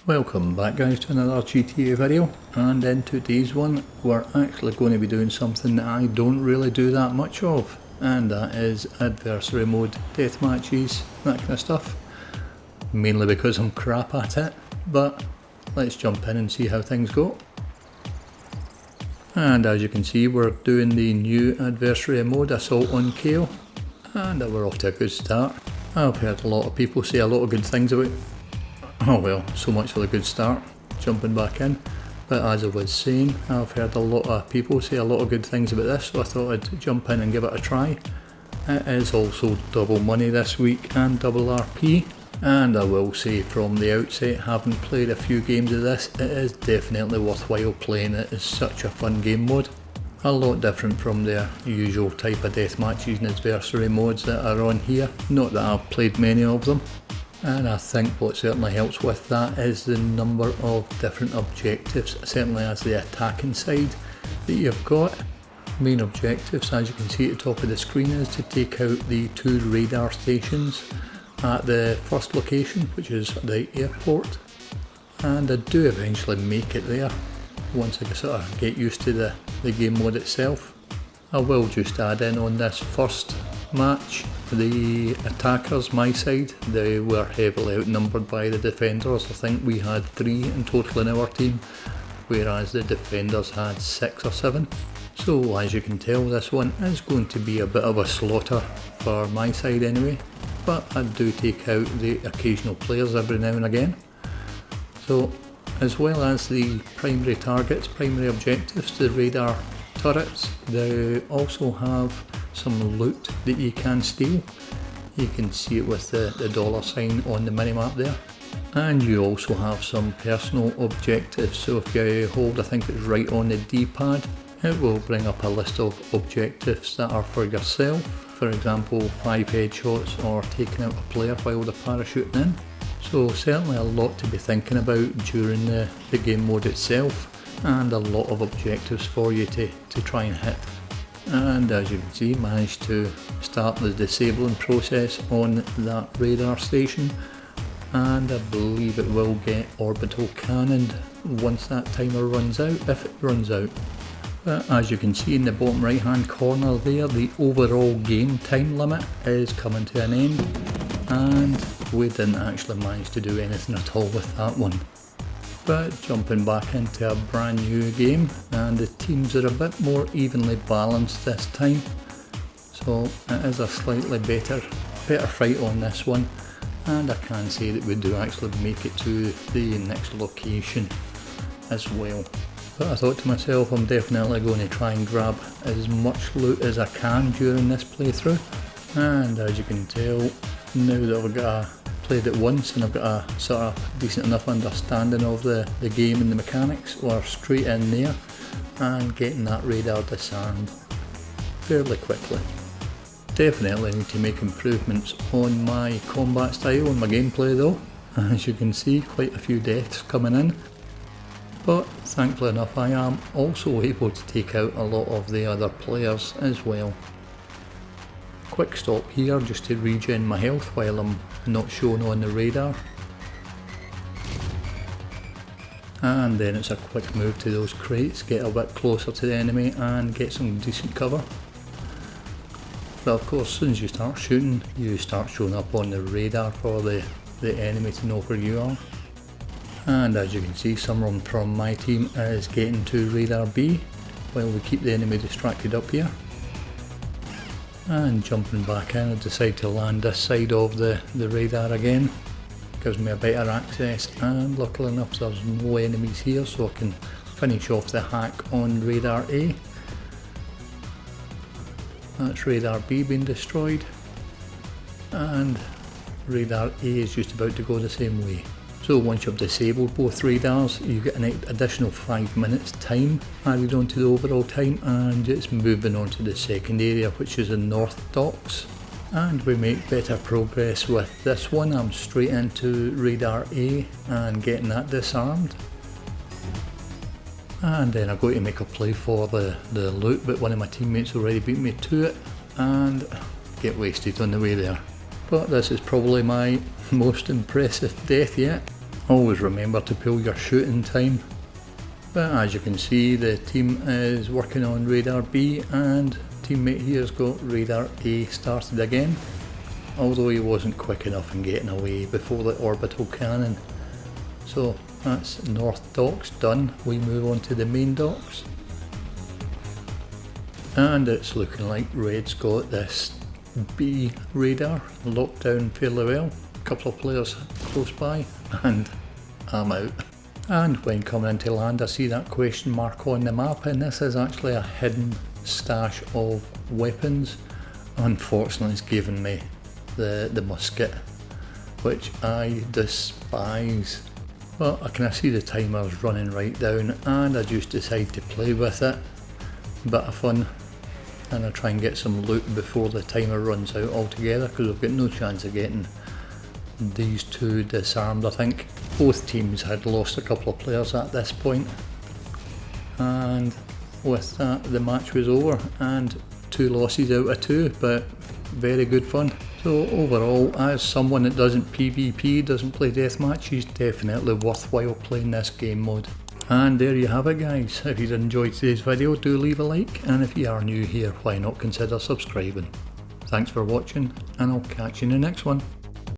Welcome back guys to another GTA video, and in today's one we're actually going to be doing something that I don't really do that much of, and that is adversary mode, death matches, that kind of stuff. Mainly because I'm crap at it, but let's jump in and see how things go. And as you can see, we're doing the new adversary mode, Assault on Cayo, and we're off to a good start. I've heard a lot of people say a lot of good things about it. Oh well, so much for the good start, jumping back in. But as I was saying, I've heard a lot of people say a lot of good things about this, so I thought I'd jump in and give it a try. It is also double money this week and double RP, and I will say from the outset, having played a few games of this, it is definitely worthwhile playing. It is such a fun game mode. A lot different from the usual type of death matches and adversary modes that are on here, not that I've played many of them. And I think what certainly helps with that is the number of different objectives, certainly as the attacking side that you've got. Main objectives, as you can see at the top of the screen, is to take out the 2 radar stations at the first location, which is the airport. And I do eventually make it there, once I sort of get used to the game mode itself. I will just add in on this first match, the attackers, my side, they were heavily outnumbered by the defenders. I think we had 3 in total in our team, whereas the defenders had 6 or 7. So as you can tell, this one is going to be a bit of a slaughter for my side anyway, but I do take out the occasional players every now and again. So as well as the primary targets, primary objectives, the radar turrets, they also have some loot that you can steal. You can see it with the $sign on the minimap there. And you also have some personal objectives, so if you hold, I think it's right on the D-pad, it will bring up a list of objectives that are for yourself. For example, 5 headshots or taking out a player while they're parachuting in. So certainly a lot to be thinking about during the game mode itself, and a lot of objectives for you to try and hit. And as you can see, managed to start the disabling process on that radar station, and I believe it will get orbital cannoned once that timer runs out, if it runs out. But as you can see in the bottom right hand corner there, the overall game time limit is coming to an end, and we didn't actually manage to do anything at all with that one. But jumping back into a brand new game, and the teams are a bit more evenly balanced this time, so it is a slightly better fight on this one, and I can say that we do actually make it to the next location as well. But I thought to myself, I'm definitely going to try and grab as much loot as I can during this playthrough, and as you can tell, now that I've played it once and I've got a sort of decent enough understanding of the game and the mechanics, we're straight in there and getting that radar disarmed fairly quickly. Definitely need to make improvements on my combat style and my gameplay though. As you can see, quite a few deaths coming in, but thankfully enough I am also able to take out a lot of the other players as well. Quick stop here just to regen my health while I'm not shown on the radar, and then it's a quick move to those crates, get a bit closer to the enemy and get some decent cover. But of course, as soon as you start shooting, you start showing up on the radar for the enemy to know where you are. And as you can see, someone from my team is getting to radar B while we keep the enemy distracted up here. And jumping back in, I decide to land this side of the radar again. Gives me a better access, and luckily enough there's no enemies here, so I can finish off the hack on radar A. That's radar B being destroyed, and radar A is just about to go the same way. So once you've disabled both radars, you get an additional 5 minutes time added onto the overall time, and it's moving on to the second area, which is the North Docks. And we make better progress with this one. I'm straight into radar A and getting that disarmed. And then I go to make a play for the loot, but one of my teammates already beat me to it and get wasted on the way there. But this is probably my most impressive death yet. Always remember to pull your shooting time. But as you can see, the team is working on radar B and teammate here's got radar A started again, although he wasn't quick enough in getting away before the orbital cannon. So that's North Docks done. We move on to the main docks. And it's looking like Red's got this B radar locked down fairly well. A couple of players close by and I'm out. And when coming into land I see that question mark on the map, and this is actually a hidden stash of weapons. Unfortunately it's given me the musket, which I despise. But I can see the timer's running right down and I just decide to play with it. Bit of fun. And I try and get some loot before the timer runs out altogether, because I've got no chance of getting these two disarmed. I think both teams had lost a couple of players at this point, and with that the match was over and 2 losses out of 2, but very good fun. So overall, as someone that doesn't PvP, doesn't play deathmatch, it's definitely worthwhile playing this game mode. And there you have it guys. If you enjoyed today's video, do leave a like, and if you are new here, why not consider subscribing. Thanks for watching, and I'll catch you in the next one.